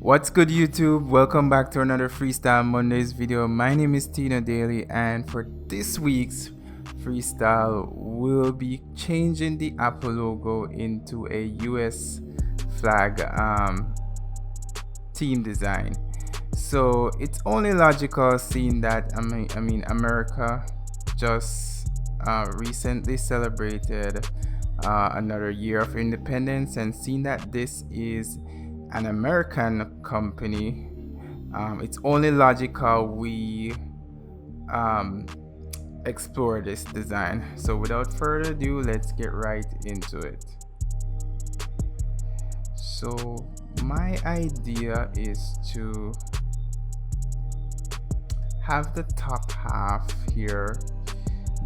What's good, YouTube? Welcome back to another Freestyle Mondays video. My name is Tina Daly, and for this week's freestyle, we'll be changing the Apple logo into a US flag team design. So it's only logical seeing that America just recently celebrated another year of independence, and seeing that this is an American company, it's only logical we um, explore this design. So without further ado, let's get right into it. So my idea is to have the top half here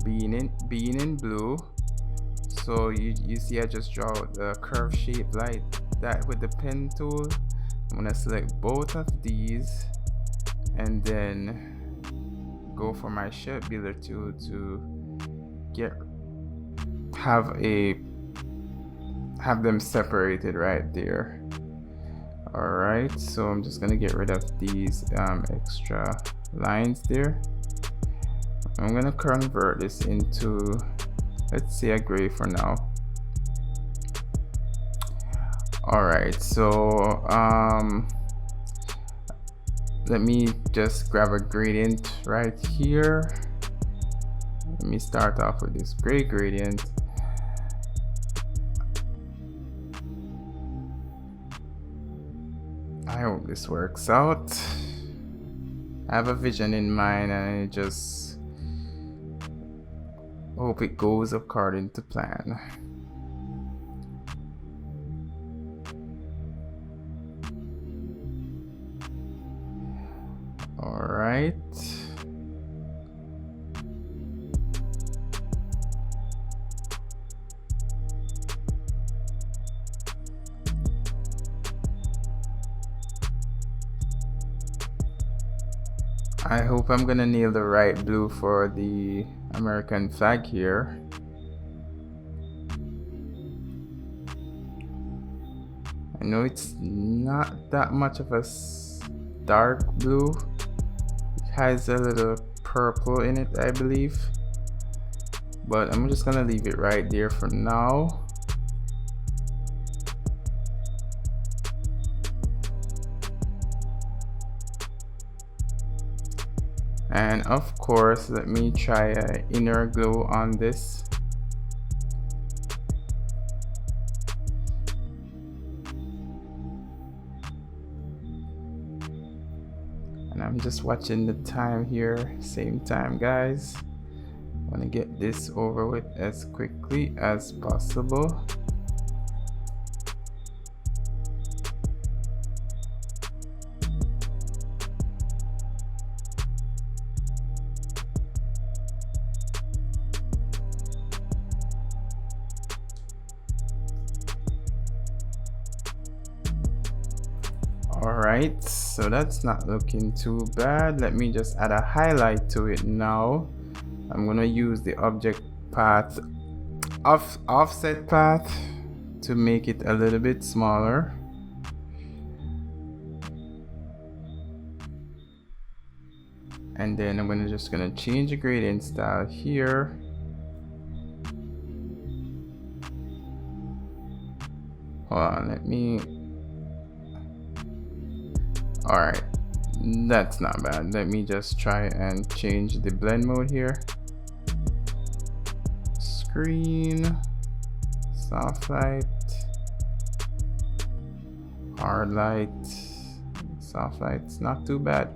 being in blue. So you see I just draw the curve shape like that with the pen tool. I'm gonna select both of these and then go for my shape builder tool to have them separated right there. Alright, so I'm just gonna get rid of these extra lines there. I'm gonna convert this into, let's say, a gray for now. Alright, so let me just grab a gradient right here. Let me start off with this gray gradient. I hope this works out. I have a vision in mind and I just hope it goes according to plan. All right. I hope I'm gonna nail the right blue for the American flag here. I know it's not that much of a dark blue. It has a little purple in it, I believe, but I'm just gonna leave it right there for now. And of course, let me try an inner glow on this. And I'm just watching the time here, same time, guys. I want to get this over with as quickly as possible. Alright, so that's not looking too bad. Let me just add a highlight to it now. I'm gonna use the object path offset path to make it a little bit smaller. And then I'm just gonna change the gradient style here. Hold on, let me. Alright, that's not bad. Let me just try and change the blend mode here. Screen, soft light, hard light, soft light's not too bad.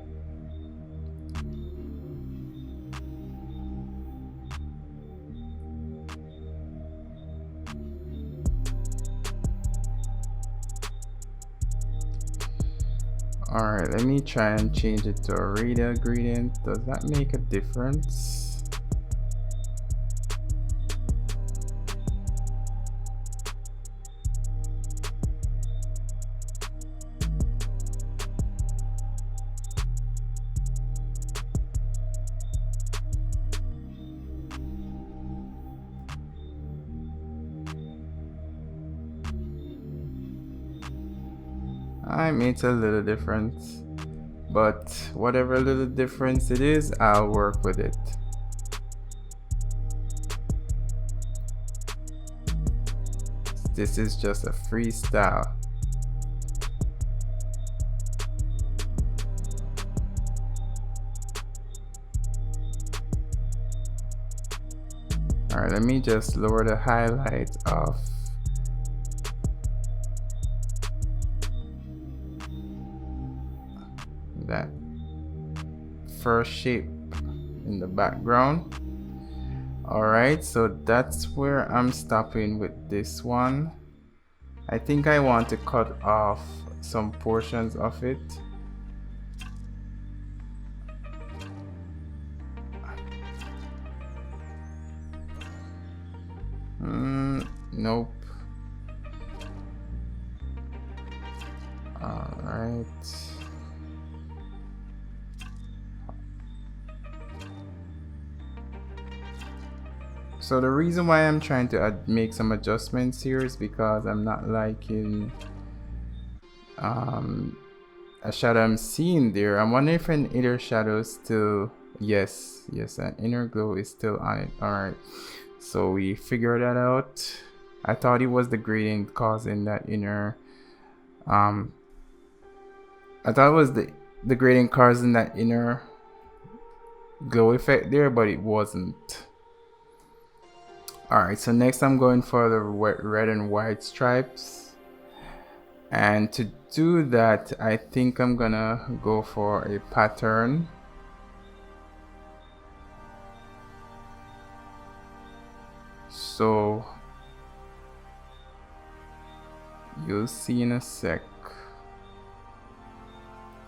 Alright, let me try and change it to a radial gradient. Does that make a difference? I made a little difference, but whatever little difference it is, I'll work with it. This is just a freestyle. Alright, let me just lower the highlight of that first shape in the background. Alright, so that's where I'm stopping with this one. I think I want to cut off some portions of it. Nope. Alright. So the reason why I'm trying to make some adjustments here is because I'm not liking a shadow I'm seeing there. I'm wondering if an inner shadow is still, yes, an inner glow is still on it. Alright, so we figured that out. I thought it was the gradient causing that inner I thought it was the gradient causing that inner glow effect there, but it wasn't. Alright, so next I'm going for the red and white stripes, and to do that I think I'm gonna go for a pattern. So you'll see in a sec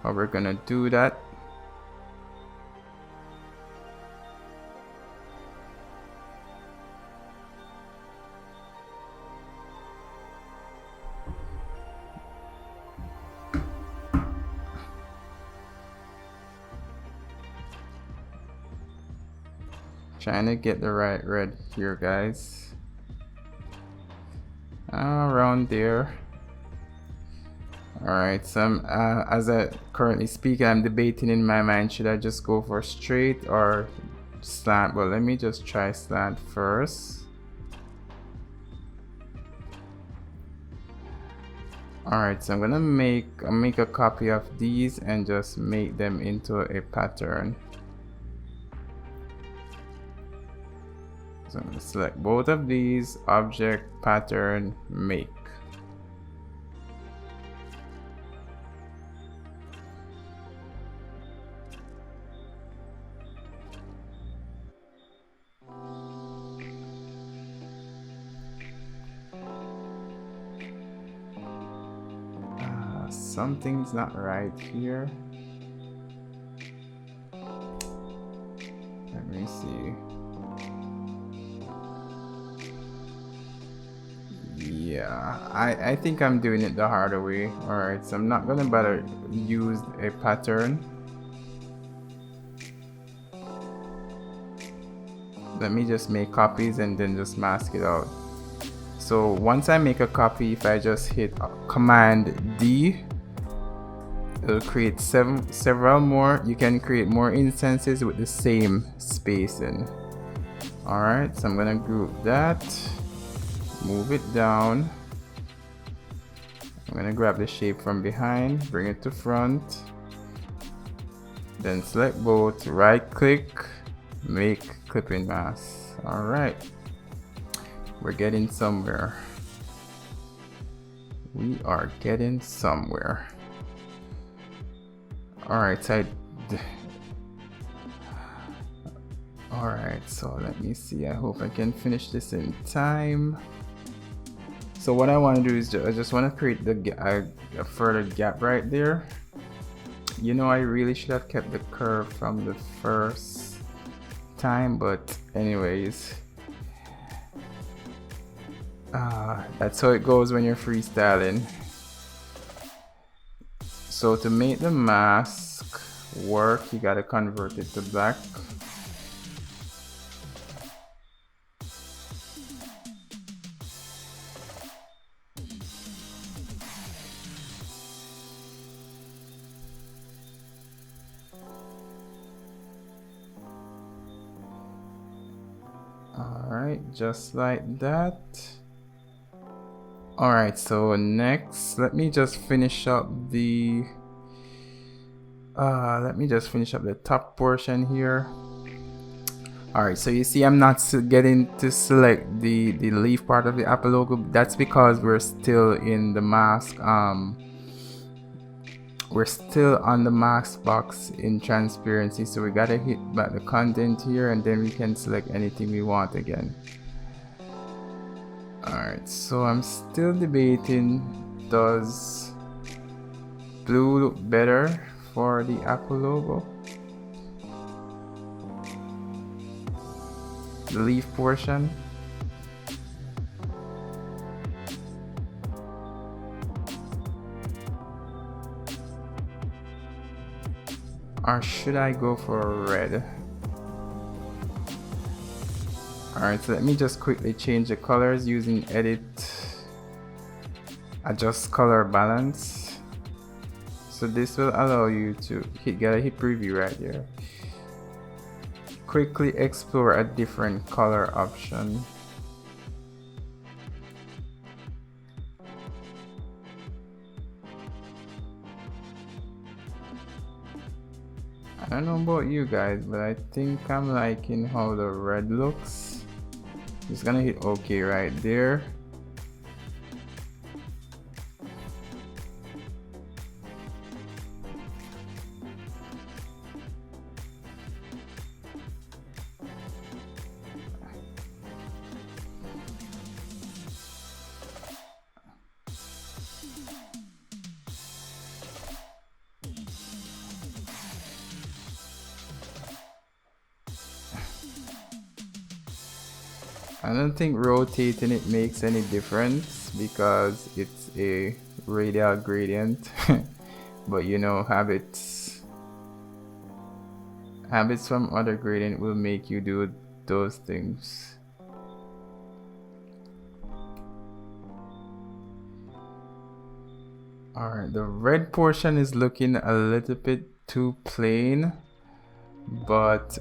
how we're gonna do that. Trying to get the right red here, guys. Around there. Alright, so I'm, as I currently speak, I'm debating in my mind, should I just go for straight or slant? Well, let me just try slant first. Alright, so I'm gonna make a copy of these and just make them into a pattern. So I'm gonna select both of these, object, pattern, make. Something's not right here. Let me see. Yeah, I think I'm doing it the harder way. Alright, so I'm not gonna bother use a pattern. Let me just make copies and then just mask it out. So once I make a copy, if I just hit Command D, it'll create several more. You can create more instances with the same spacing. Alright, so I'm gonna group that, move it down. I'm gonna grab the shape from behind, bring it to front, then select both, right click, make clipping mask. Alright, we're getting somewhere. We are getting somewhere. Alright, alright, so let me see. I hope I can finish this in time. So what I want to do is I just want to create a further gap right there. You know, I really should have kept the curve from the first time, but anyways, that's how it goes when you're freestyling. So to make the mask work, you gotta convert it to black. just like that. All right, so next let me just finish up the top portion here. All right, so you see I'm not getting to select the leaf part of the Apple logo. That's because we're still in the mask. We're still on the mask box in transparency, so we gotta hit back the content here, and then we can select anything we want again. All right, so I'm still debating, does blue look better for the Apple logo? The leaf portion. Or should I go for red? Alright, so let me just quickly change the colors using edit, adjust color balance. So this will allow you to get a hit preview right here. Quickly explore a different color option. I don't know about you guys, but I think I'm liking how the red looks. Just gonna hit OK right there. I don't think rotating it makes any difference because it's a radial gradient. But you know, habits from other gradient will make you do those things. Alright, the red portion is looking a little bit too plain, but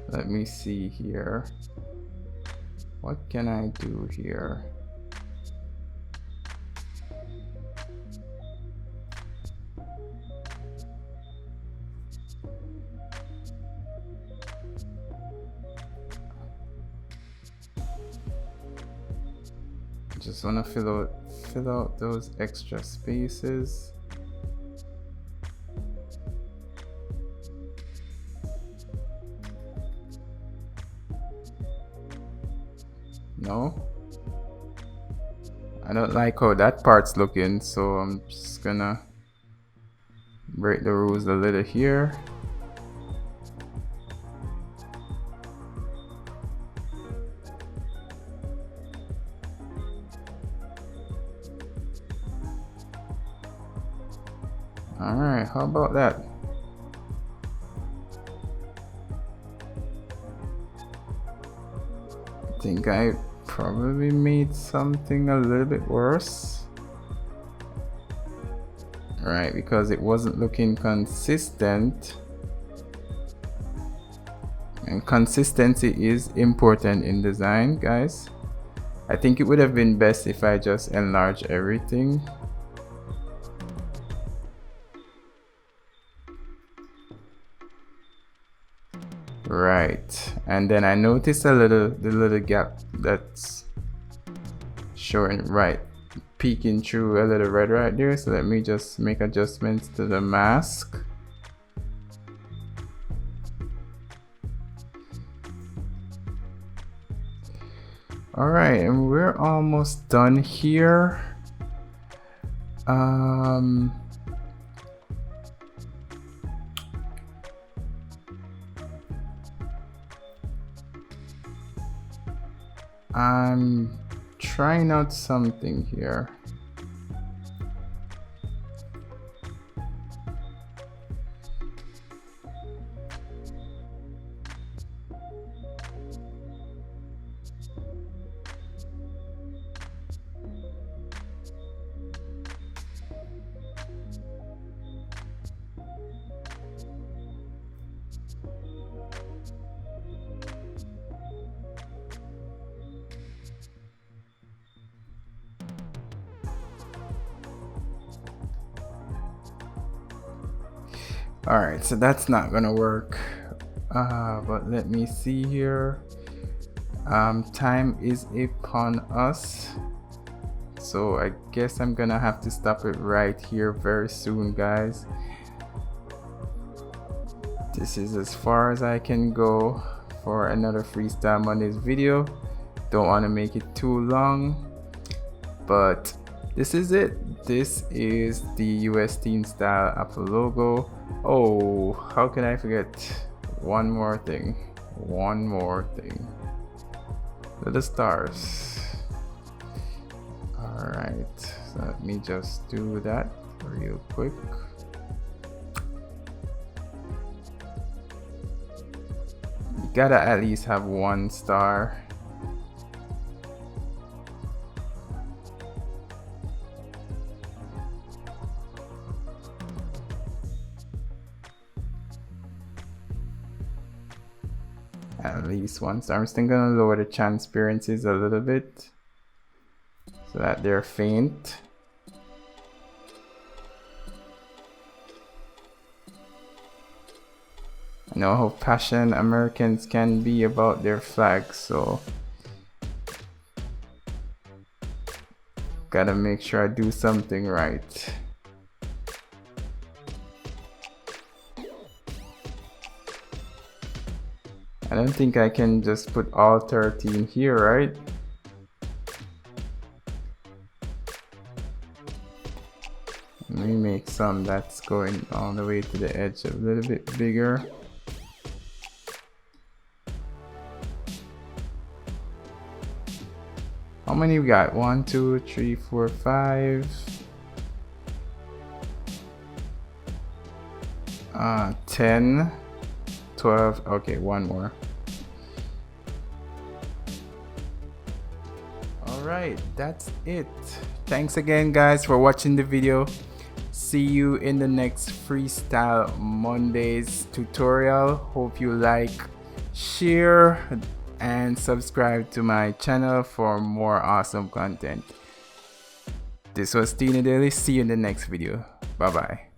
let me see here. What can I do here? Just want to fill out those extra spaces. No, I don't like how that part's looking, so I'm just gonna break the rules a little here. Alright, how about that? I think I probably made something a little bit worse. Right, because it wasn't looking consistent. And consistency is important in design, guys. I think it would have been best if I just enlarge everything. Right, and then I noticed the little gap that's showing, right, peeking through a little red right there. So let me just make adjustments to the mask. All right, and we're almost done here. I'm trying out something here. All right, so that's not gonna work. But let me see here. Time is upon us. So I guess I'm gonna have to stop it right here very soon, guys. This is as far as I can go for another Freestyle Mondays video. Don't want to make it too long, but this is it. This is the US Team Style Apple logo. Oh, how can I forget one more thing? The stars. Alright, so let me just do that real quick. You gotta at least have one star. At least one star. I'm still gonna lower the transparencies a little bit so that they're faint. I know how passionate Americans can be about their flag, so gotta make sure I do something right. I don't think I can just put all 13 here, right? Let me make some that's going all the way to the edge a little bit bigger. How many we got? 1, 2, 3, 4, 5. 10, 12. Okay, one more. Alright, that's it. Thanks again, guys, for watching the video. See you in the next Freestyle Mondays tutorial. Hope you like, share, and subscribe to my channel for more awesome content. This was Tina Daily. See you in the next video. Bye bye.